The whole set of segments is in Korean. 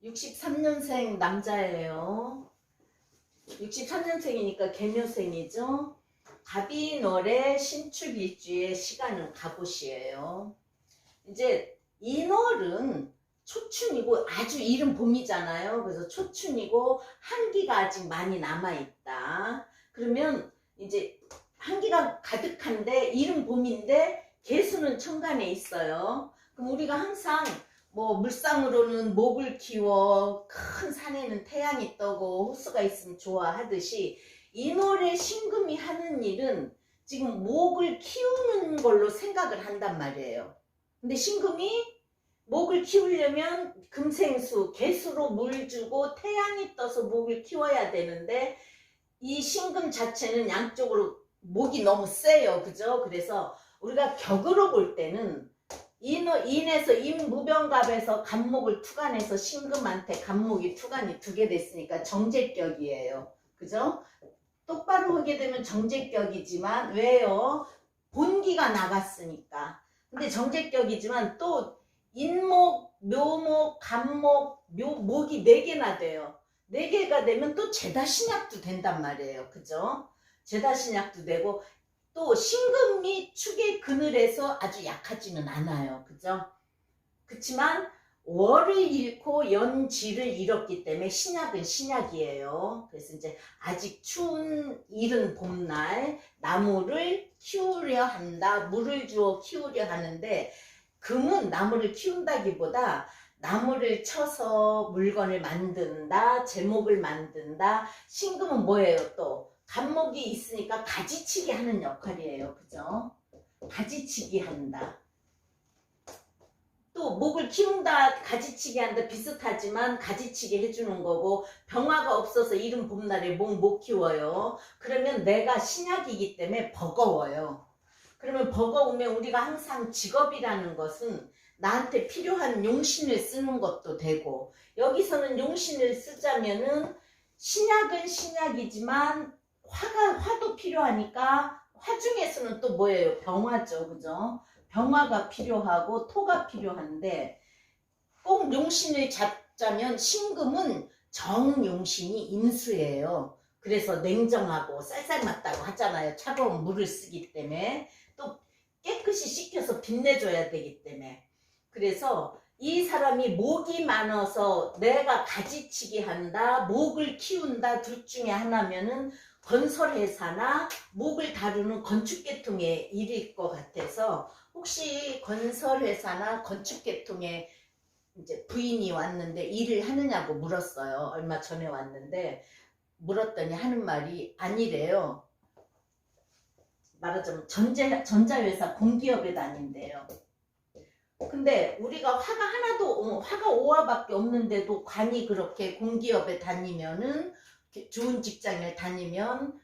63년생 남자예요. 63년생이니까 개묘생이죠. 갑인월의 신축일주의 시간은 갑옷이에요. 이제 인월은 초춘이고 아주 이른 봄이잖아요. 그래서 초춘이고 한기가 아직 많이 남아있다. 그러면 이제 한기가 가득한데 이른 봄인데 개수는 천간에 있어요. 그럼 우리가 항상 뭐 물상으로는 목을 키워 큰 산에는 태양이 떠고 호수가 있으면 좋아하듯이 인월의 신금이 하는 일은 지금 목을 키우는 걸로 생각을 한단 말이에요. 근데 신금이 목을 키우려면 금생수, 개수로 물 주고 태양이 떠서 목을 키워야 되는데 이 신금 자체는 양쪽으로 목이 너무 세요. 그죠? 그래서 우리가 격으로 볼 때는 인에서 인무병갑에서 간목을 투간해서 신금한테 간목이 투간이 두 개 됐으니까 정제격이에요. 그죠? 똑바로 하게 되면 정제격이지만 왜요? 본기가 나갔으니까. 근데 정제격이지만 또 인목, 묘목, 간목, 목이 4개나 돼요. 4개가 되면 또 제다신약도 된단 말이에요. 그죠? 제다신약도 되고 또 신금이 축의 그늘에서 아주 약하지는 않아요. 그죠? 그렇지만 월을 잃고 연지를 잃었기 때문에 신약은 신약이에요. 그래서 이제 아직 추운 이른 봄날 나무를 키우려 한다. 물을 주어 키우려 하는데 금은 나무를 키운다기보다 나무를 쳐서 물건을 만든다. 제목을 만든다. 신금은 뭐예요 또? 간목이 있으니까 가지치기 하는 역할이에요. 그죠? 가지치기 한다. 또 목을 키운다, 가지치기 한다 비슷하지만 가지치기 해주는 거고 병화가 없어서 이른 봄날에 목 못 키워요. 그러면 내가 신약이기 때문에 버거워요. 그러면 버거우면 우리가 항상 직업이라는 것은 나한테 필요한 용신을 쓰는 것도 되고 여기서는 용신을 쓰자면은 신약은 신약이지만 화도 필요하니까 화 중에서는 또 뭐예요? 병화죠. 그죠? 병화가 필요하고 토가 필요한데 꼭 용신을 잡자면 신금은 정용신이 임수예요. 그래서 냉정하고 쌀쌀맞다고 하잖아요. 차가운 물을 쓰기 때문에 또 깨끗이 씻겨서 빛내줘야 되기 때문에 그래서 이 사람이 목이 많아서 내가 가지치기 한다, 목을 키운다 둘 중에 하나면은 건설회사나 목을 다루는 건축계통의 일일 것 같아서 혹시 건설회사나 건축계통에 이제 부인이 왔는데 일을 하느냐고 물었어요. 얼마 전에 왔는데 물었더니 하는 말이 아니래요. 말하자면 전자회사 공기업에 다닌대요. 근데 우리가 화가 하나도 화가 5화밖에 없는데도 관이 그렇게 공기업에 다니면은 좋은 직장을 다니면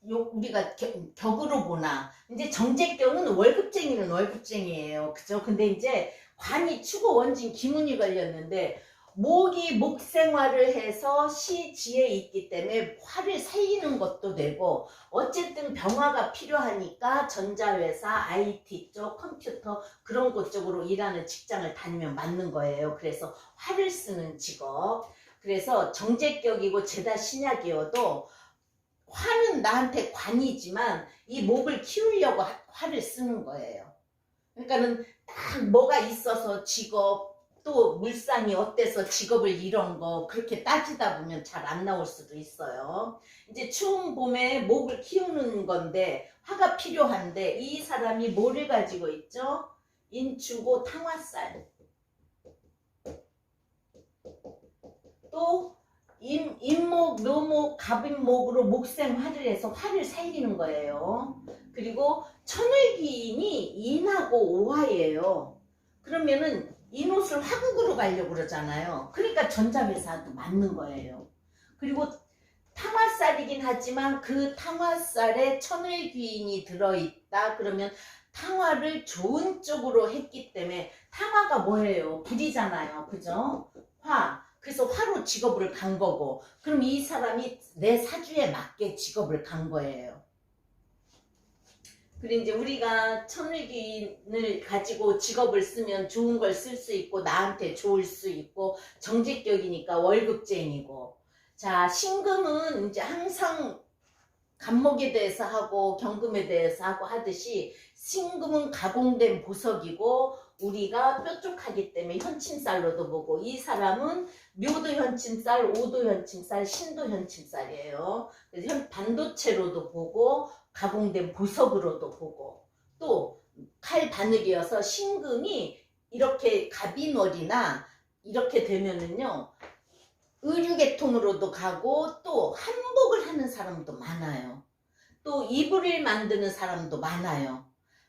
우리가 격으로 보나 이제 정제격은 월급쟁이는 월급쟁이에요. 그죠? 근데 이제 관이 추고 원진 기문이 걸렸는데 목이 목생활을 해서 시지에 있기 때문에 화를 살리는 것도 되고 어쨌든 병화가 필요하니까 전자회사, IT 쪽, 컴퓨터 그런 것 쪽으로 일하는 직장을 다니면 맞는 거예요. 그래서 화를 쓰는 직업. 그래서 정제격이고 제다 신약이어도 화는 나한테 관이지만 이 목을 키우려고 화를 쓰는 거예요. 그러니까는 딱 뭐가 있어서 직업 또 물상이 어때서 직업을 이런 거 그렇게 따지다 보면 잘 안 나올 수도 있어요. 이제 추운 봄에 목을 키우는 건데 화가 필요한데 이 사람이 뭐를 가지고 있죠? 인추고 탕화살 또 인목, 묘목, 갑인목으로 목생화를 해서 화를 살리는 거예요. 그리고 천을기인이 인하고 오화예요. 그러면은 인옷을 화국으로 가려고 그러잖아요. 그러니까 전자회사도 맞는 거예요. 그리고 탕화살이긴 하지만 그 탕화살에 천을귀인이 들어있다. 그러면 탕화를 좋은 쪽으로 했기 때문에 탕화가 뭐예요? 불이잖아요. 그죠? 화. 그래서 화로 직업을 간 거고 그럼 이 사람이 내 사주에 맞게 직업을 간 거예요. 그리고 이제 우리가 천을기인을 가지고 직업을 쓰면 좋은 걸 쓸 수 있고 나한테 좋을 수 있고 정직격이니까 월급쟁이고. 자, 신금은 이제 항상 간목에 대해서 하고 경금에 대해서 하고 하듯이 신금은 가공된 보석이고 우리가 뾰족하기 때문에 현침살로도 보고, 이 사람은 묘도 현침살, 오도 현침살, 신도 현침살이에요. 그래서 반도체로도 보고 가공된 보석으로도 보고, 또 칼 바늘이어서 신금이 이렇게 갑인월이나 이렇게 되면은요 의류계통으로도 가고 또 한복을 하는 사람도 많아요. 또 이불을 만드는 사람도 많아요.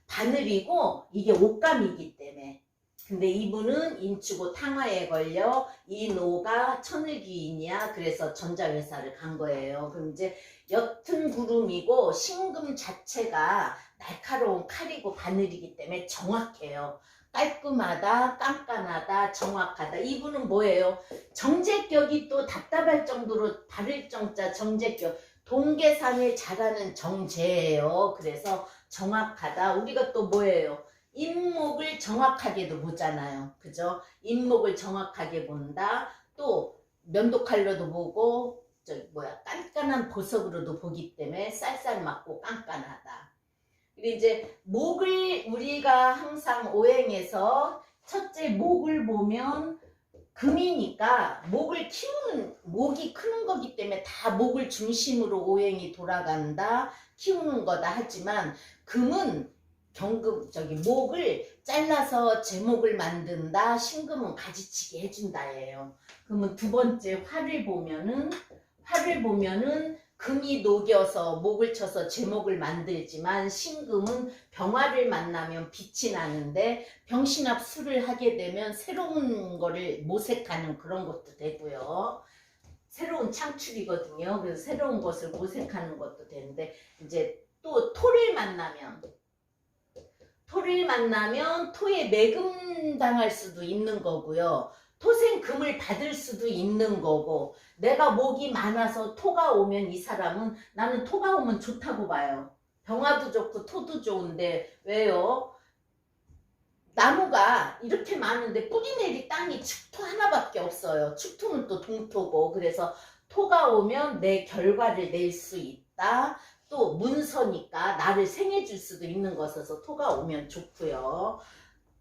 바늘이고 이게 옷감이기 때문에. 근데 이분은 인축고 탕화에 걸려 이 노가 천을기인이야. 그래서 전자회사를 간 거예요. 그럼 이제 옅은 구름이고 신금 자체가 날카로운 칼이고 바늘이기 때문에 정확해요. 깔끔하다, 깐깐하다, 정확하다. 이분은 뭐예요? 정제격이 또 답답할 정도로 다를 정자 정제격. 동계산을 잘하는 정제예요. 그래서 정확하다. 우리가 또 뭐예요? 인목을 정확하게도 보잖아요. 그죠? 인목을 정확하게 본다. 또 면도칼로도 보고 깐깐한 보석으로도 보기 때문에 쌀쌀 맞고 깐깐하다. 그리고 이제 목을 우리가 항상 오행에서 첫째 목을 보면 금이니까 목을 키우는, 목이 크는 거기 때문에 다 목을 중심으로 오행이 돌아간다, 키우는 거다 하지만 금은 경금 목을 잘라서 제목을 만든다, 신금은 가지치기 해준다예요. 그러면 두 번째 화를 보면은 금이 녹여서 목을 쳐서 제목을 만들지만 신금은 병화를 만나면 빛이 나는데 병신합 수를 하게 되면 새로운 거를 모색하는 그런 것도 되고요. 새로운 창출이거든요. 그래서 새로운 것을 모색하는 것도 되는데, 이제 또 토를 만나면 토에 매금 당할 수도 있는 거고요. 토생금을 받을 수도 있는 거고, 내가 목이 많아서 토가 오면 이 사람은, 나는 토가 오면 좋다고 봐요. 병화도 좋고 토도 좋은데 왜요? 나무가 이렇게 많은데 뿌리 내리 땅이 축토 하나밖에 없어요. 축토는 또 동토고. 그래서 토가 오면 내 결과를 낼 수 있다. 또 문서니까 나를 생해줄 수도 있는 것에서 토가 오면 좋고요.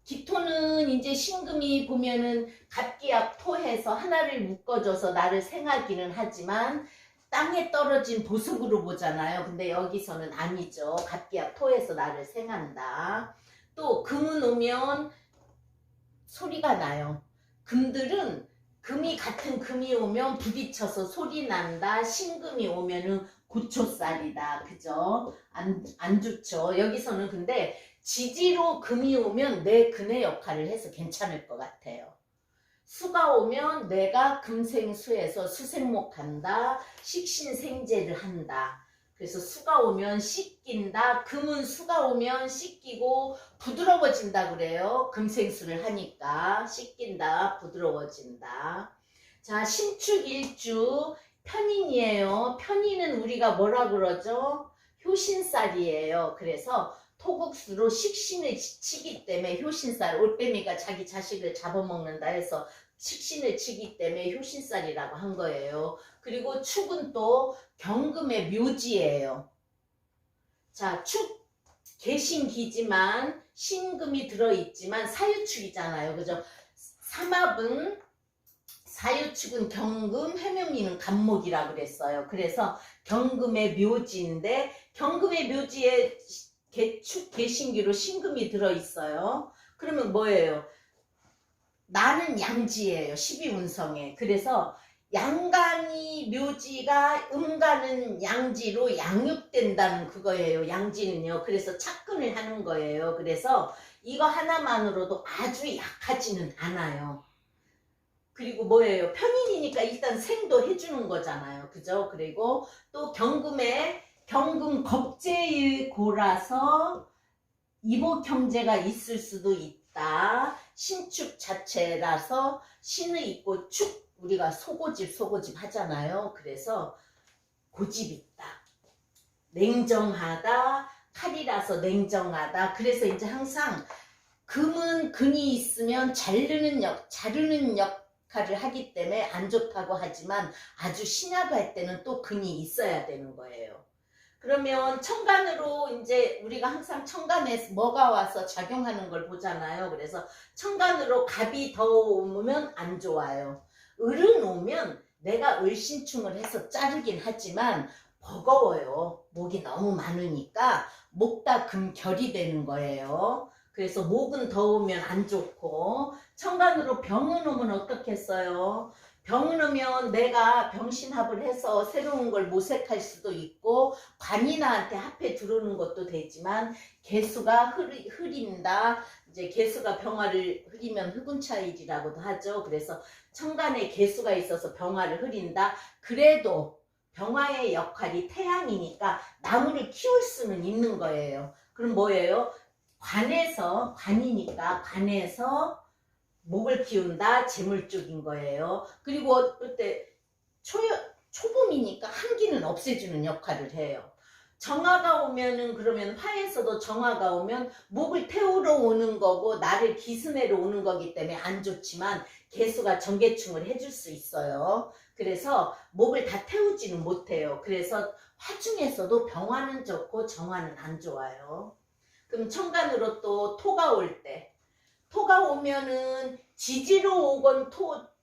기토는 이제 신금이 보면은 갑기압 토해서 하나를 묶어줘서 나를 생하기는 하지만 땅에 떨어진 보석으로 보잖아요. 근데 여기서는 아니죠. 갑기압 토해서 나를 생한다. 또 금은 오면 소리가 나요. 같은 금이 오면 부딪혀서 소리 난다. 신금이 오면은 고초살이다. 그죠? 안 좋죠. 여기서는 근데 지지로 금이 오면 내 근의 역할을 해서 괜찮을 것 같아요. 수가 오면 내가 금생수에서 수생목한다. 식신생재를 한다. 그래서 수가 오면 씻긴다. 금은 수가 오면 씻기고 부드러워진다 그래요. 금생수를 하니까 씻긴다, 부드러워진다. 자, 신축일주 편인이에요. 편인은 우리가 뭐라 그러죠? 효신살이에요. 그래서 토국수로 식신을 치기 때문에 효신살, 올빼미가 자기 자식을 잡아먹는다 해서 식신을 치기 때문에 효신살이라고 한 거예요. 그리고 축은 또 경금의 묘지예요. 자, 축 개신기지만 신금이 들어있지만 사유축이잖아요. 그죠? 삼합은 사유축은 경금, 해묘미는 간목이라 그랬어요. 그래서 경금의 묘지인데 경금의 묘지에 개축 개신기로 신금이 들어있어요. 그러면 뭐예요? 나는 양지예요. 12운성에. 그래서 양간이 묘지가 음간은 양지로 양육된다는 그거예요. 양지는요. 그래서 착근을 하는 거예요. 그래서 이거 하나만으로도 아주 약하지는 않아요. 그리고 뭐예요? 편인이니까 일단 생도 해주는 거잖아요. 그죠? 그리고 또 경금 겁재의 고라서 이복형제가 있을 수도 있다. 신축 자체라서 신의 있고 축, 우리가 소고집 하잖아요. 그래서 고집 있다, 냉정하다, 칼이라서 냉정하다. 그래서 이제 항상 금은 근이 있으면 자르는 역할을 하기 때문에 안 좋다고 하지만 아주 신약할 때는 또 근이 있어야 되는 거예요. 그러면 천간으로 이제 우리가 항상 천간에 뭐가 와서 작용하는 걸 보잖아요. 그래서 천간으로 갑이 더 오면 안 좋아요. 을은 오면 내가 을신충을 해서 자르긴 하지만 버거워요. 목이 너무 많으니까 목다 금결이 되는 거예요. 그래서 목은 더우면 안 좋고, 천간으로 병은 오면 어떻겠어요? 병은 오면 내가 병신합을 해서 새로운 걸 모색할 수도 있고 관이 나한테 합해 들어오는 것도 되지만 개수가 흐린다. 이제 개수가 병화를 흐리면 흑운차일이라고도 하죠. 그래서 천간에 개수가 있어서 병화를 흐린다. 그래도 병화의 역할이 태양이니까 나무를 키울 수는 있는 거예요. 그럼 뭐예요? 관이니까 관에서 목을 키운다. 재물쪽인 거예요. 그리고 어떨 때 초봄이니까 한기는 없애주는 역할을 해요. 정화가 오면은 그러면 화에서도 정화가 오면 목을 태우러 오는 거고 나를 기스내러 오는 거기 때문에 안 좋지만 개수가 정계충을 해줄 수 있어요. 그래서 목을 다 태우지는 못해요. 그래서 화 중에서도 병화는 좋고 정화는 안 좋아요. 그럼 천간으로 또 토가 올 때, 토가 오면은 지지로 오건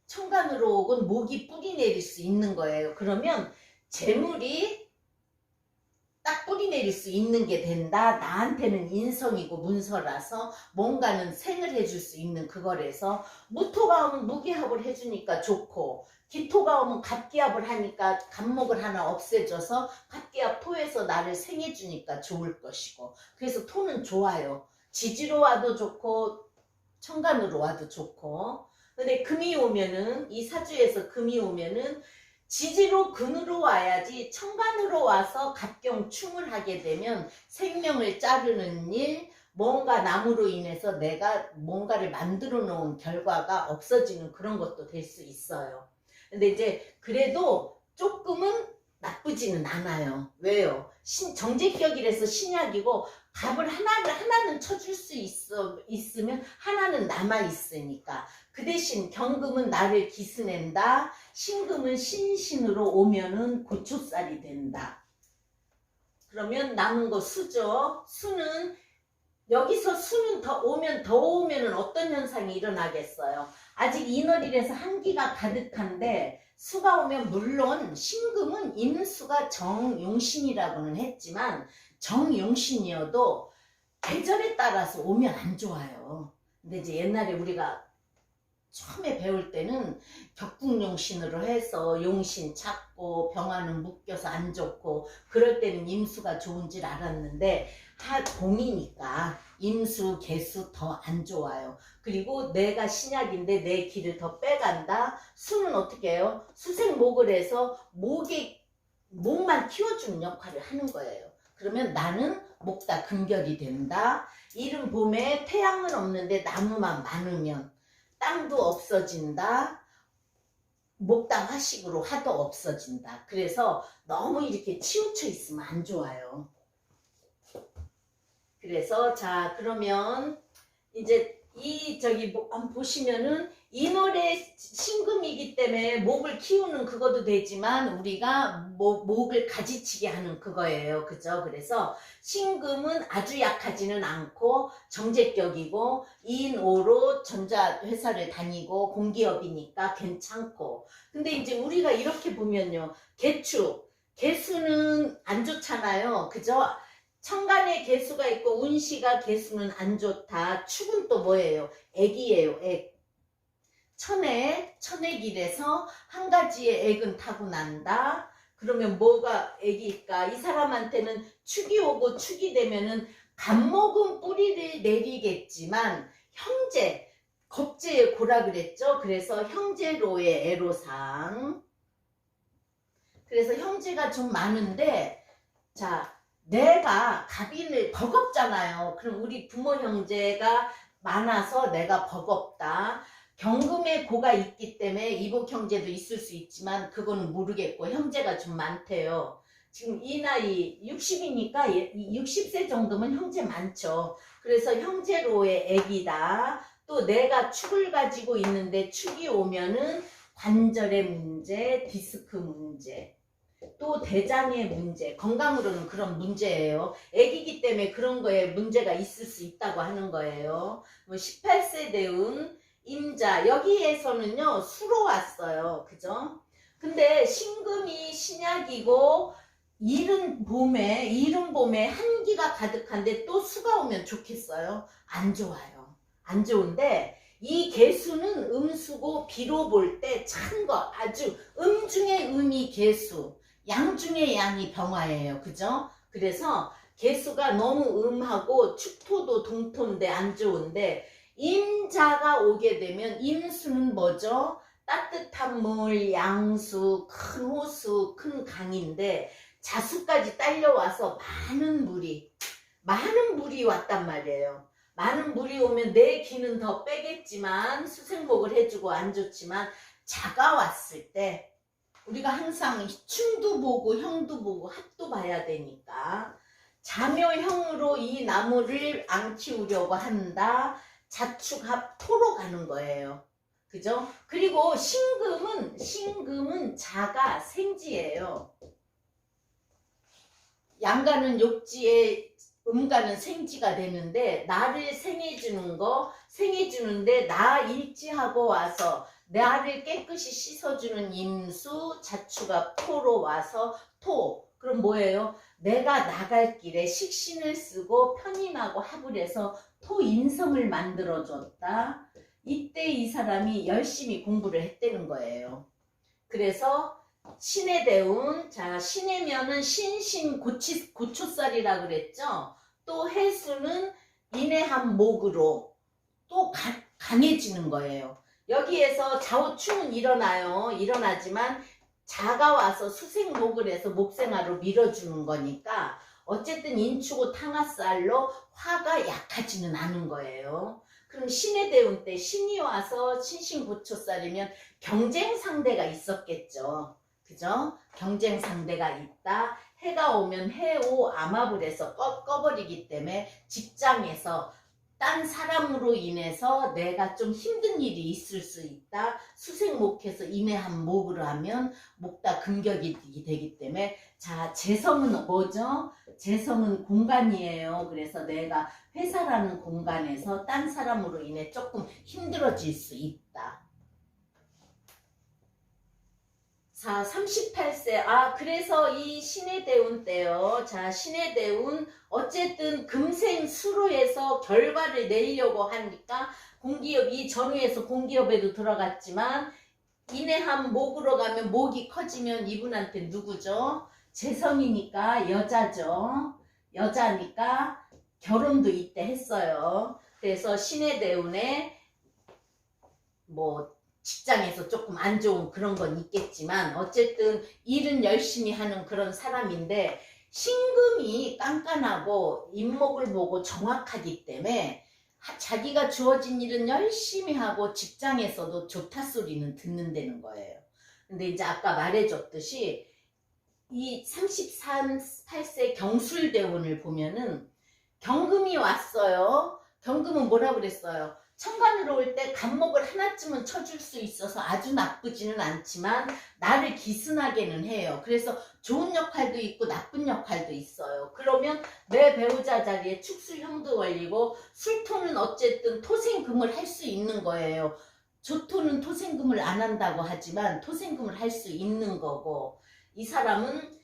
천간으로 오건 목이 뿌리 내릴 수 있는 거예요. 그러면 재물이 딱 뿌리 내릴 수 있는 게 된다. 나한테는 인성이고 문서라서 뭔가는 생을 해줄 수 있는 그거라서 무토가 오면 무기합을 해주니까 좋고 기토가 오면 갑기합을 하니까 갑목을 하나 없애줘서 갑기합 토에서 나를 생해주니까 좋을 것이고 그래서 토는 좋아요. 지지로 와도 좋고 천간으로 와도 좋고 근데 금이 오면은 이 사주에서 금이 오면은 지지로 금으로 와야지 천간으로 와서 갑경충을 하게 되면 생명을 자르는 일 뭔가 나무로 인해서 내가 뭔가를 만들어 놓은 결과가 없어지는 그런 것도 될 수 있어요. 근데 이제 그래도 조금은 나쁘지는 않아요. 왜요? 정제격이라서 신약이고 갑을 하나는 쳐줄 수 있으면 하나는 남아있으니까 그 대신 경금은 나를 기스낸다. 신금은 신신으로 오면은 고초살이 된다. 그러면 남은 거 수죠. 수는 여기서 수는 더 오면은 어떤 현상이 일어나겠어요? 아직 인월이라서 한기가 가득한데 수가 오면 물론 신금은 임수가 정용신이라고는 했지만 정용신이어도 계절에 따라서 오면 안 좋아요. 근데 이제 옛날에 우리가 처음에 배울 때는 격국용신으로 해서 용신 찾고 병화는 묶여서 안 좋고 그럴 때는 임수가 좋은 줄 알았는데 봄이니까 임수 개수 더 안 좋아요. 그리고 내가 신약인데 내 기를 더 빼간다. 수는 어떻게 해요? 수생목을 해서 목만 키워주는 역할을 하는 거예요. 그러면 나는 목다 금결이 된다. 이른 봄에 태양은 없는데 나무만 많으면 땅도 없어진다. 목당 화식으로 화도 없어진다. 그래서 너무 이렇게 치우쳐 있으면 안 좋아요. 그래서 자 그러면 이제 한번 보시면은 인월의 신금이기 때문에 목을 키우는 그것도 되지만 우리가 목을 가지치게 하는 그거예요. 그죠? 그래서 신금은 아주 약하지는 않고 정제격이고 2인 5로 전자회사를 다니고 공기업이니까 괜찮고 근데 이제 우리가 이렇게 보면요. 개수는 안 좋잖아요. 그죠? 천간에 개수가 있고 운시가 개수는 안 좋다. 축은 또 뭐예요? 액이에요. 액. 천액이래서 한 가지의 액은 타고난다. 그러면 뭐가 액일까? 이 사람한테는 축이 오고 축이 되면은 갑목은 뿌리를 내리겠지만 형제, 겁제의 고라 그랬죠? 그래서 형제로의 애로상. 그래서 형제가 좀 많은데 자 내가 갑인을 버겁잖아요. 그럼 우리 부모 형제가 많아서 내가 버겁다. 경금의 고가 있기 때문에 이복 형제도 있을 수 있지만 그거는 모르겠고 형제가 좀 많대요. 지금 이 나이 60이니까 60세 정도면 형제 많죠. 그래서 형제로의 애기다. 또 내가 축을 가지고 있는데 축이 오면은 관절의 문제, 디스크 문제, 또 대장의 문제, 건강으로는 그런 문제예요. 애기기 때문에 그런 거에 문제가 있을 수 있다고 하는 거예요. 18세 되운 임자, 여기에서는요 수로 왔어요. 그죠? 근데 신금이 신약이고 이른 봄에 한기가 가득한데 또 수가 오면 좋겠어요? 안 좋아요. 안 좋은데 이 개수는 음수고 비로 볼 때 찬 거, 아주 음 중에 음이 개수, 양 중에 양이 병화예요. 그죠? 그래서 개수가 너무 음하고 축토도 동토인데 안 좋은데 임자가 오게 되면 임수는 뭐죠? 따뜻한 물, 양수, 큰 호수, 큰 강인데 자수까지 딸려와서 많은 물이 왔단 말이에요. 많은 물이 오면 내 기는 더 빼겠지만 수생복을 해주고 안 좋지만 자가 왔을 때 우리가 항상 충도 보고 형도 보고 합도 봐야 되니까 자묘형으로 이 나무를 안 키우려고 한다. 자축합 토로 가는 거예요. 그죠? 그리고 신금은 자가 생지예요. 양가는 욕지에 음가는 생지가 되는데 나를 생해주는데 나 일지하고 와서 나를 깨끗이 씻어주는 임수, 자축합 토로 와서 토. 그럼 뭐예요? 내가 나갈 길에 식신을 쓰고 편인하고 합을 해서 토인성을 만들어줬다. 이때 이 사람이 열심히 공부를 했다는 거예요. 그래서 신의 대운, 자 신해면은 신신 고초살이라 그랬죠. 또 해수는 인해한 목으로 또 강해지는 거예요. 여기에서 좌우충은 일어나지만 자가 와서 수생목을 해서 목생화로 밀어주는 거니까 어쨌든 인추고 탕화살로 화가 약하지는 않은 거예요. 그럼 신의 대운 때 신이 와서 신신고초살이면 경쟁 상대가 있었겠죠. 그죠? 경쟁 상대가 있다. 해가 오면 해오 암합을 해서 꺼버리기 때문에 직장에서 딴 사람으로 인해서 내가 좀 힘든 일이 있을 수 있다. 수생목해서 인해한 목으로 하면 목다 금격이 되기 때문에 자 재성은 뭐죠? 재성은 공간이에요. 그래서 내가 회사라는 공간에서 딴 사람으로 인해 조금 힘들어질 수 있다. 자, 38세. 그래서 이 신의 대운 때요. 자, 신의 대운, 어쨌든 금생 수로에서 결과를 내려고 하니까 공기업, 이 전후에서 공기업에도 들어갔지만, 인해한 목으로 가면 목이 커지면 이분한테 누구죠? 재성이니까 여자죠. 여자니까 결혼도 이때 했어요. 그래서 신의 대운에 직장에서 조금 안 좋은 그런 건 있겠지만 어쨌든 일은 열심히 하는 그런 사람인데 신금이 깐깐하고 인목을 보고 정확하기 때문에 자기가 주어진 일은 열심히 하고 직장에서도 좋다 소리는 듣는다는 거예요. 근데 이제 아까 말해줬듯이 이 38세 경술대운을 보면은 경금이 왔어요. 경금은 뭐라 그랬어요? 천간으로 올 때 간목을 하나쯤은 쳐줄 수 있어서 아주 나쁘지는 않지만 나를 기승하게는 해요. 그래서 좋은 역할도 있고 나쁜 역할도 있어요. 그러면 내 배우자 자리에 축술형도 걸리고 술토는 어쨌든 토생금을 할 수 있는 거예요. 조토는 토생금을 안 한다고 하지만 토생금을 할 수 있는 거고 이 사람은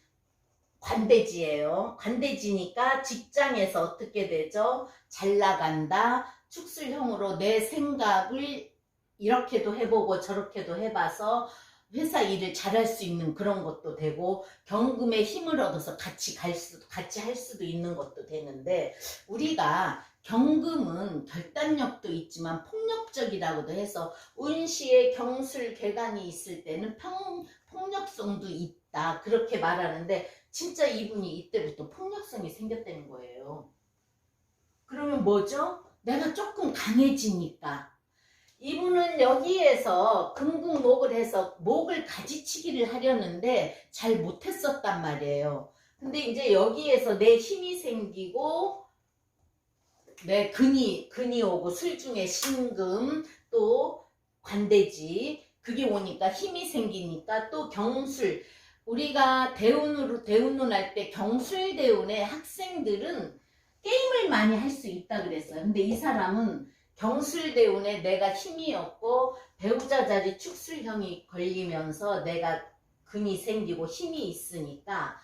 관대지예요. 관대지니까 직장에서 어떻게 되죠? 잘 나간다. 축술형으로 내 생각을 이렇게도 해보고 저렇게도 해봐서 회사 일을 잘할 수 있는 그런 것도 되고 경금의 힘을 얻어서 같이 할 수도 있는 것도 되는데 우리가 경금은 결단력도 있지만 폭력적이라고도 해서 운시에 경술 개간이 있을 때는 폭력성도 있다 그렇게 말하는데 진짜 이분이 이때부터 폭력성이 생겼다는 거예요. 그러면 뭐죠? 내가 조금 강해지니까 이분은 여기에서 금국목을 해서 목을 가지치기를 하려는데 잘 못했었단 말이에요. 근데 이제 여기에서 내 힘이 생기고 내 근이 오고 술 중에 신금 또 관대지 그게 오니까 힘이 생기니까 또 경술 우리가 대운론 할 때 경술대운의 학생들은 게임을 많이 할 수 있다 그랬어요. 근데 이 사람은 경술대운에 내가 힘이 없고 배우자 자리 축술형이 걸리면서 내가 금이 생기고 힘이 있으니까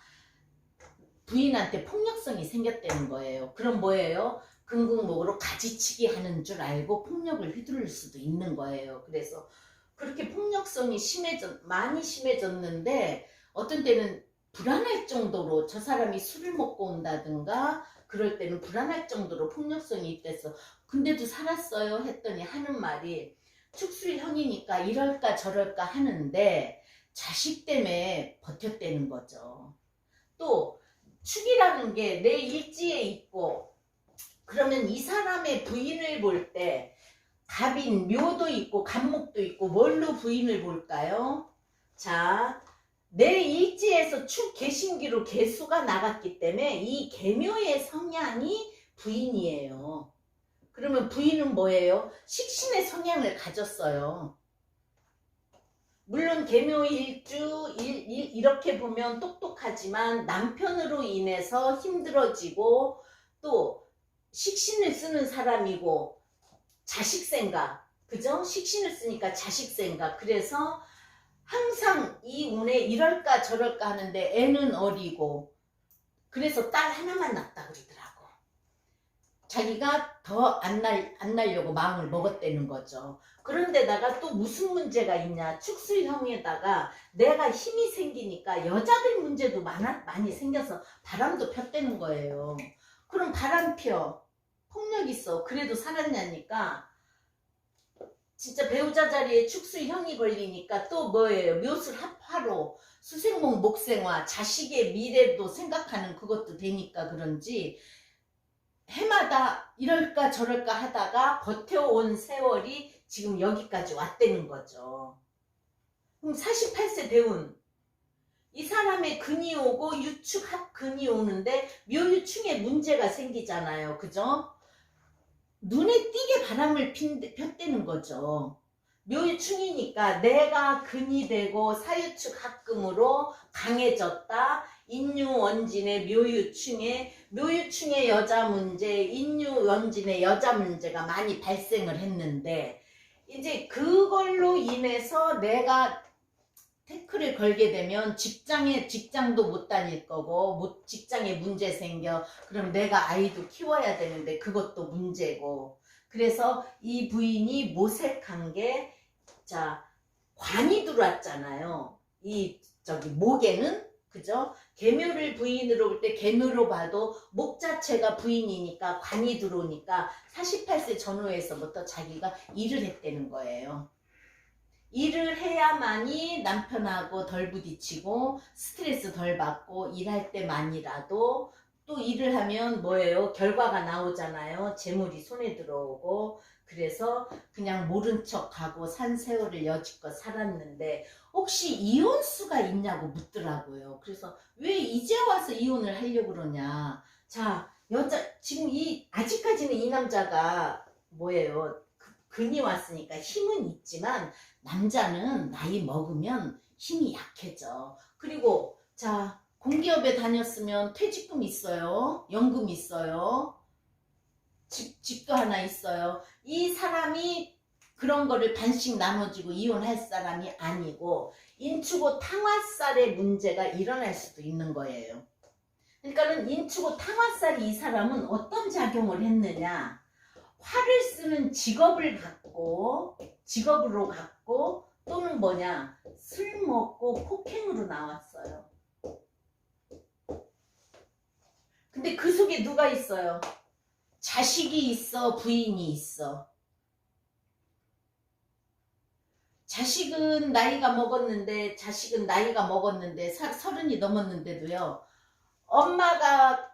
부인한테 폭력성이 생겼다는 거예요. 그럼 뭐예요? 금국목으로 가지치기 하는 줄 알고 폭력을 휘두를 수도 있는 거예요. 그래서 그렇게 폭력성이 많이 심해졌는데 어떤 때는 불안할 정도로 저 사람이 술을 먹고 온다든가 그럴 때는 불안할 정도로 폭력성이 있대서 근데도 살았어요 했더니 하는 말이 축술형이니까 이럴까 저럴까 하는데 자식 때문에 버텼다는 거죠. 또 축이라는 게 내 일지에 있고 그러면 이 사람의 부인을 볼 때 갑인 묘도 있고 갑목도 있고 뭘로 부인을 볼까요? 자, 내 일지에서 축 개신기로 개수가 나갔기 때문에 이 개묘의 성향이 부인이에요. 그러면 부인은 뭐예요? 식신의 성향을 가졌어요. 물론 개묘일주 이렇게 보면 똑똑하지만 남편으로 인해서 힘들어지고 또 식신을 쓰는 사람이고 자식 생각 그죠? 식신을 쓰니까 자식 생각 그래서 항상 이 운에 이럴까 저럴까 하는데 애는 어리고 그래서 딸 하나만 낳았다 그러더라고. 자기가 더 안 날려고 마음을 먹었다는 거죠. 그런데다가 또 무슨 문제가 있냐. 축술형에다가 내가 힘이 생기니까 여자들 문제도 많이 생겨서 바람도 폈다는 거예요. 그럼 바람 펴. 폭력 있어. 그래도 살았냐니까 진짜 배우자 자리에 축술형이 걸리니까 또 뭐예요. 묘술 합화로 수생목 목생화 자식의 미래도 생각하는 그것도 되니까 그런지 해마다 이럴까 저럴까 하다가 버텨온 세월이 지금 여기까지 왔다는 거죠. 그럼 48세 대운 이 사람의 근이 오고 유축 합근이 오는데 묘유충에 문제가 생기잖아요. 그죠? 눈에 띄게 바람을 폈다는 거죠. 묘유충이니까 내가 근이 되고 사유축 합금으로 강해졌다. 인유원진의 묘유충의 여자 문제, 인유원진의 여자 문제가 많이 발생을 했는데 이제 그걸로 인해서 내가 태클을 걸게 되면 직장도 못 다닐 거고 직장에 문제 생겨. 그럼 내가 아이도 키워야 되는데 그것도 문제고. 그래서 이 부인이 모색한 게 자 관이 들어왔잖아요. 목에는 그죠? 계묘를 부인으로 볼 때 계묘로 봐도 목 자체가 부인이니까 관이 들어오니까 48세 전후에서부터 자기가 일을 했다는 거예요. 일을 해야만이 남편하고 덜 부딪히고 스트레스 덜 받고 일할 때만이라도 또 일을 하면 뭐예요? 결과가 나오잖아요. 재물이 손에 들어오고 그래서 그냥 모른 척하고 산 세월을 여지껏 살았는데 혹시 이혼수가 있냐고 묻더라고요. 그래서 왜 이제 와서 이혼을 하려고 그러냐. 자, 지금 아직까지는 이 남자가 뭐예요? 근이 왔으니까 힘은 있지만 남자는 나이 먹으면 힘이 약해져. 그리고 자 공기업에 다녔으면 퇴직금 있어요. 연금 있어요. 집도 하나 있어요. 이 사람이 그런 거를 반씩 나눠주고 이혼할 사람이 아니고 인축오 탕화살의 문제가 일어날 수도 있는 거예요. 그러니까는 인축오 탕화살이 이 사람은 어떤 작용을 했느냐. 화를 쓰는 직업으로 갖고 또는 뭐냐 술 먹고 폭행으로 나왔어요. 근데 그 속에 누가 있어요? 자식이 있어 부인이 있어. 자식은 나이가 먹었는데 서른이 넘었는데도요. 엄마가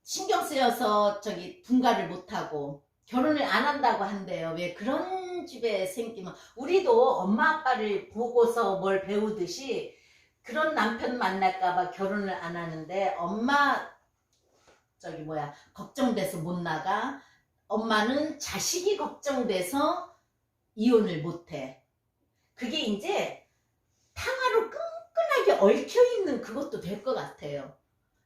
신경 쓰여서 분가를 못하고 결혼을 안 한다고 한대요. 왜 그런 집에 생기면 우리도 엄마 아빠를 보고서 뭘 배우듯이 그런 남편 만날까봐 결혼을 안 하는데 엄마 걱정돼서 못 나가. 엄마는 자식이 걱정돼서 이혼을 못해. 그게 이제 탕화로 끈끈하게 얽혀있는 그것도 될 것 같아요.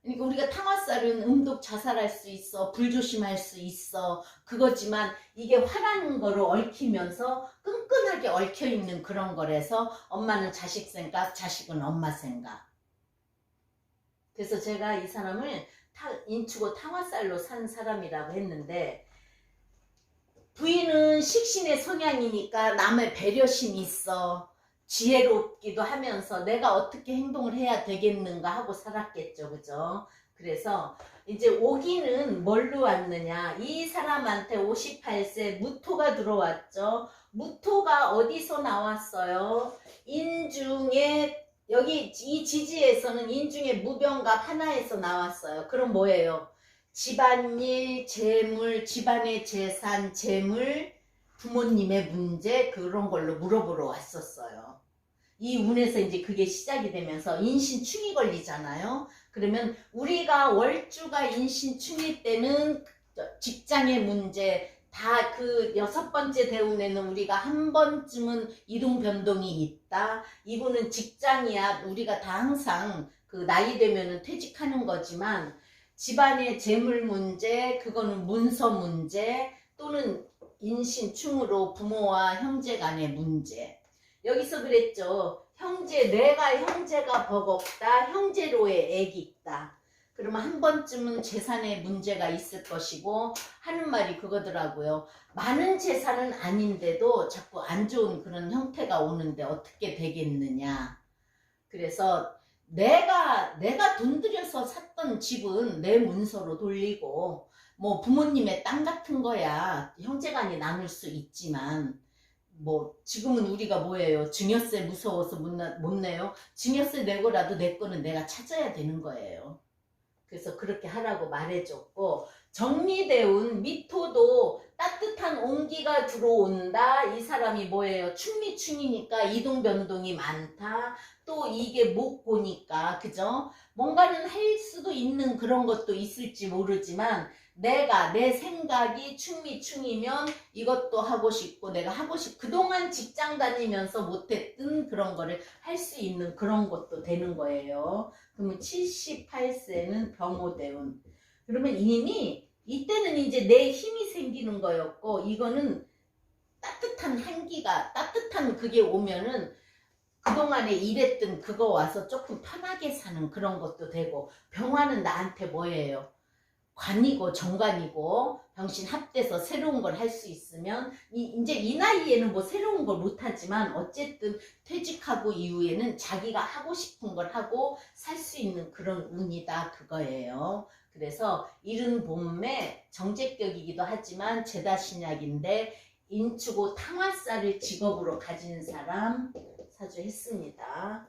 그러니까 우리가 탕화살은 음독 자살할 수 있어, 불조심할 수 있어, 그거지만 이게 화라는 거로 얽히면서 끈끈하게 얽혀있는 그런 거라서 엄마는 자식 생각, 자식은 엄마 생각. 그래서 제가 이 사람을 인추고 탕화살로 산 사람이라고 했는데, 부인은 식신의 성향이니까 남의 배려심이 있어. 지혜롭기도 하면서 내가 어떻게 행동을 해야 되겠는가 하고 살았겠죠. 그죠? 그래서 이제 오기는 뭘로 왔느냐. 이 사람한테 58세 무토가 들어왔죠. 무토가 어디서 나왔어요? 인중에, 여기 이 지지에서는 인중의 무병갑 하나에서 나왔어요. 그럼 뭐예요? 집안일, 재물, 집안의 재산, 재물, 부모님의 문제, 그런 걸로 물어보러 왔었어요. 이 운에서 이제 그게 시작이 되면서 인신충이 걸리잖아요. 그러면 우리가 월주가 인신충일 때는 직장의 문제, 다 그 6번째 대운에는 우리가 한 번쯤은 이동 변동이 있다. 이분은 직장이야. 우리가 다 항상 그 나이 되면은 퇴직하는 거지만, 집안의 재물 문제, 그거는 문서 문제, 또는 인신충으로 부모와 형제 간의 문제. 여기서 그랬죠. 내가 형제가 버겁다. 형제로의 애기 있다. 그러면 한 번쯤은 재산에 문제가 있을 것이고, 하는 말이 그거더라고요. 많은 재산은 아닌데도 자꾸 안 좋은 그런 형태가 오는데 어떻게 되겠느냐. 그래서 내가 돈 들여서 샀던 집은 내 문서로 돌리고, 뭐 부모님의 땅 같은 거야 형제간이 나눌 수 있지만, 뭐 지금은 우리가 뭐예요? 증여세 무서워서 못 내요? 증여세 내고라도 내 거는 내가 찾아야 되는 거예요. 그래서 그렇게 하라고 말해줬고, 정리대운 미토도 따뜻한 온기가 들어온다. 이 사람이 뭐예요? 충미충이니까 이동변동이 많다. 또 이게 목고니까, 그죠? 뭔가는 할 수도 있는 그런 것도 있을지 모르지만, 내 생각이 충미충이면 이것도 하고 싶고, 그동안 직장 다니면서 못했던 그런 거를 할 수 있는 그런 것도 되는 거예요. 그러면 78세는 병호대운. 그러면 이미 이때는 이제 내 힘이 생기는 거였고, 이거는 따뜻한 그게 오면은 그동안에 일했던 그거 와서 조금 편하게 사는 그런 것도 되고, 병화는 나한테 뭐예요? 관이고 정관이고, 병신 합돼서 새로운 걸 할 수 있으면, 이제 이 나이에는 뭐 새로운 걸 못하지만 어쨌든 퇴직하고 이후에는 자기가 하고 싶은 걸 하고 살 수 있는 그런 운이다 그거예요. 그래서 이른 봄에 정제격이기도 하지만 제다신약인데, 인추고 탕화살을 직업으로 가진 사람 사주했습니다.